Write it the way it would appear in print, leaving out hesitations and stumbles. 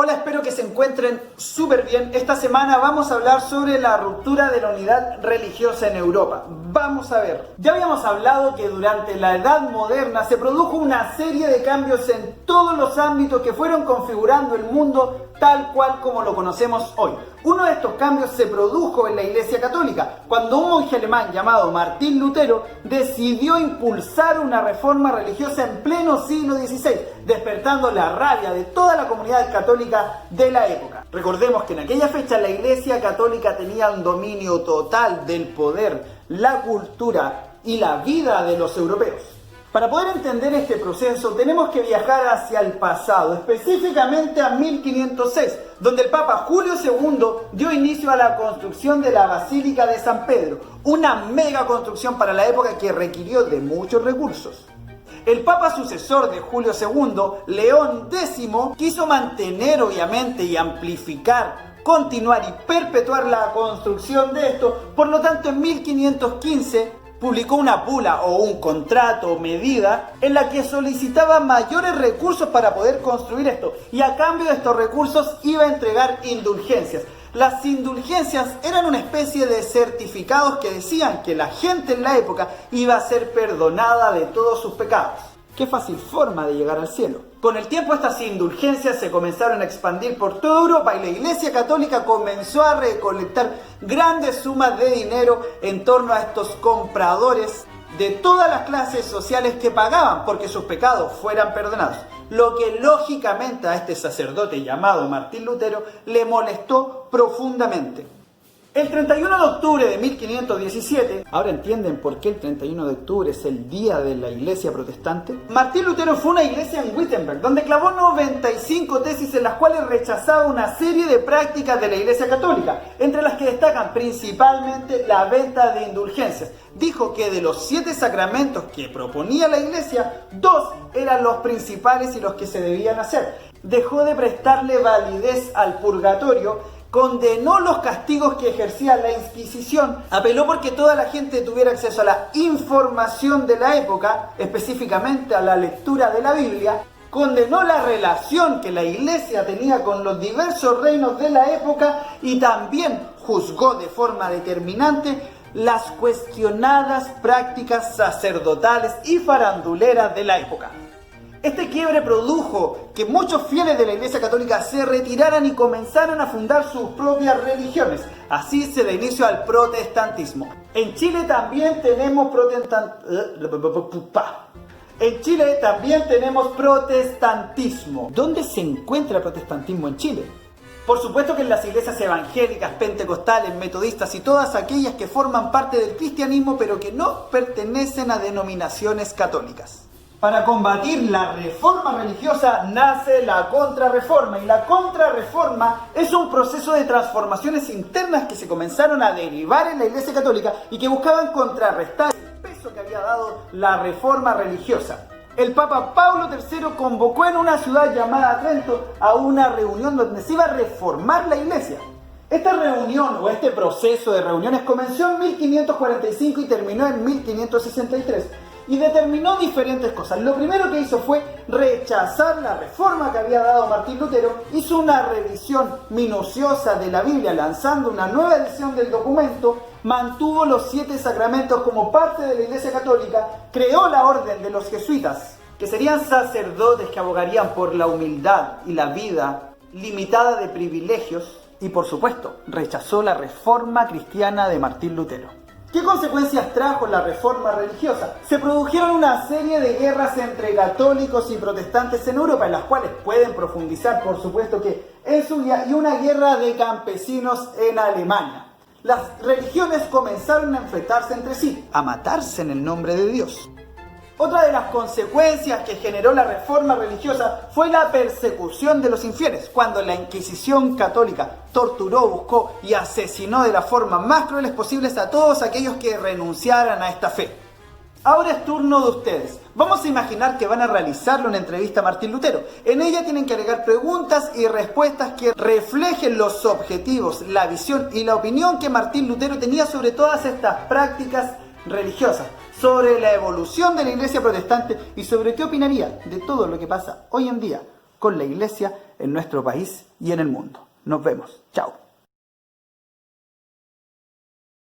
Hola, espero que se encuentren súper bien. Esta semana vamos a hablar sobre la ruptura de la unidad religiosa en Europa. Vamos a ver. Ya habíamos hablado que durante la Edad Moderna se produjo una serie de cambios en todos los ámbitos que fueron configurando el mundo tal cual como lo conocemos hoy. Uno de estos cambios se produjo en la Iglesia Católica, cuando un monje alemán llamado Martín Lutero decidió impulsar una reforma religiosa en pleno siglo XVI, despertando la rabia de toda la comunidad católica de la época. Recordemos que en aquella fecha la Iglesia Católica tenía un dominio total del poder, la cultura y la vida de los europeos. Para poder entender este proceso tenemos que viajar hacia el pasado, específicamente a 1506, donde el Papa Julio II dio inicio a la construcción de la Basílica de San Pedro, una mega construcción para la época que requirió de muchos recursos. El Papa sucesor de Julio II, León X, quiso mantener obviamente y amplificar, continuar y perpetuar la construcción de esto, por lo tanto en 1515 publicó una bula o un contrato o medida en la que solicitaba mayores recursos para poder construir esto, y a cambio de estos recursos iba a entregar indulgencias. Las indulgencias eran una especie de certificados que decían que la gente en la época iba a ser perdonada de todos sus pecados. Qué fácil forma de llegar al cielo. Con el tiempo estas indulgencias se comenzaron a expandir por toda Europa y la Iglesia Católica comenzó a recolectar grandes sumas de dinero en torno a estos compradores de todas las clases sociales que pagaban porque sus pecados fueran perdonados. Lo que lógicamente a este sacerdote llamado Martín Lutero le molestó profundamente. El 31 de octubre de 1517, ahora entienden por qué el 31 de octubre es el día de la iglesia protestante, Martín Lutero fue a una iglesia en Wittenberg, donde clavó 95 tesis en las cuales rechazaba una serie de prácticas de la iglesia católica, entre las que destacan principalmente la venta de indulgencias. Dijo que de los 7 sacramentos que proponía la iglesia, 2 eran los principales y los que se debían hacer. Dejó de prestarle validez al purgatorio, condenó los castigos que ejercía la Inquisición, apeló porque toda la gente tuviera acceso a la información de la época, específicamente a la lectura de la Biblia, condenó la relación que la Iglesia tenía con los diversos reinos de la época y también juzgó de forma determinante las cuestionadas prácticas sacerdotales y faranduleras de la época. Este quiebre produjo que muchos fieles de la Iglesia Católica se retiraran y comenzaran a fundar sus propias religiones. Así se da inicio al protestantismo. En Chile también tenemos protestantismo. ¿Dónde se encuentra el protestantismo en Chile? Por supuesto que en las iglesias evangélicas, pentecostales, metodistas y todas aquellas que forman parte del cristianismo pero que no pertenecen a denominaciones católicas. Para combatir la reforma religiosa nace la contrarreforma, y la contrarreforma es un proceso de transformaciones internas que se comenzaron a derivar en la Iglesia Católica y que buscaban contrarrestar el peso que había dado la reforma religiosa. El Papa Pablo III convocó en una ciudad llamada Trento a una reunión donde se iba a reformar la Iglesia. Esta reunión o este proceso de reuniones comenzó en 1545 y terminó en 1563. Y determinó diferentes cosas. Lo primero que hizo fue rechazar la reforma que había dado Martín Lutero, hizo una revisión minuciosa de la Biblia, lanzando una nueva edición del documento, mantuvo los 7 sacramentos como parte de la Iglesia Católica, creó la orden de los jesuitas, que serían sacerdotes que abogarían por la humildad y la vida limitada de privilegios, y por supuesto, rechazó la reforma cristiana de Martín Lutero. ¿Qué consecuencias trajo la reforma religiosa? Se produjeron una serie de guerras entre católicos y protestantes en Europa, en las cuales pueden profundizar, por supuesto que en su día, y una guerra de campesinos en Alemania. Las religiones comenzaron a enfrentarse entre sí, a matarse en el nombre de Dios. Otra de las consecuencias que generó la reforma religiosa fue la persecución de los infieles, cuando la Inquisición católica torturó, buscó y asesinó de la forma más crueles posibles a todos aquellos que renunciaran a esta fe. Ahora es turno de ustedes. Vamos a imaginar que van a realizarle una entrevista a Martín Lutero. En ella tienen que agregar preguntas y respuestas que reflejen los objetivos, la visión y la opinión que Martín Lutero tenía sobre todas estas prácticas religiosas, sobre la evolución de la Iglesia protestante y sobre qué opinaría de todo lo que pasa hoy en día con la Iglesia en nuestro país y en el mundo. Nos vemos. Chao.